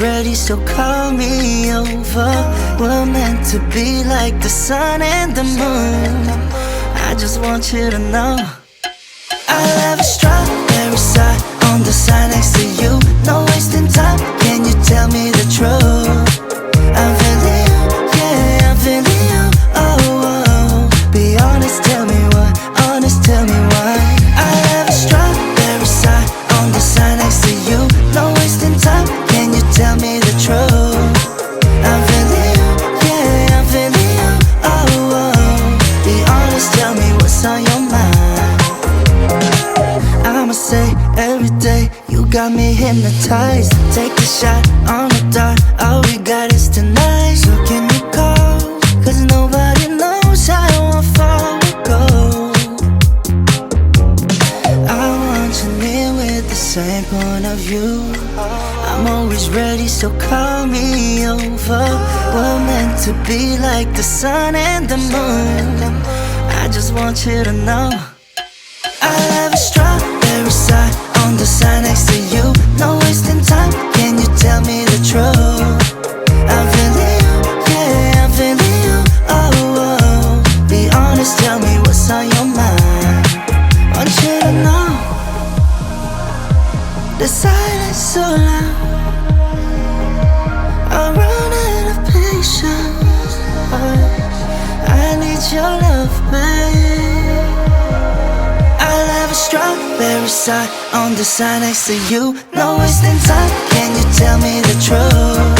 ready, so call me over. We're meant to be like the sun and the moon. I just want you to know I'll have a strawberry side on the side next to you. No wasting time, can you tell me the truth? I'm feeling you, yeah, I'm feeling you. Oh, oh, be honest, tell me why. Honest, tell me why. I'll have a strawberry side on the side next to you. No wasting time, can you tell me the truth? I'm feeling you, yeah, I'm feeling you. Oh, oh, be honest, tell me what's on your mind. I'ma say every day, you got me hypnotized. Take a shot on the dart, all we got is tonight. So can you call? Cause nobody knows how far we go. I want you near with the same point of view. I'm always ready, so call me over. We're meant to be like the sun and the moon. I just want you to know I'll have a strawberry side on the side next to you. No wasting time, can you tell me the truth? I'm feeling you, yeah, I'm feeling you. Oh, oh, be honest, tell me what's on your mind. Want you to know the silence so loud. I'm running out of patience. I need your love, babe. I'll have a strawberry side on the side next to you. No wasting time, can you tell me the truth?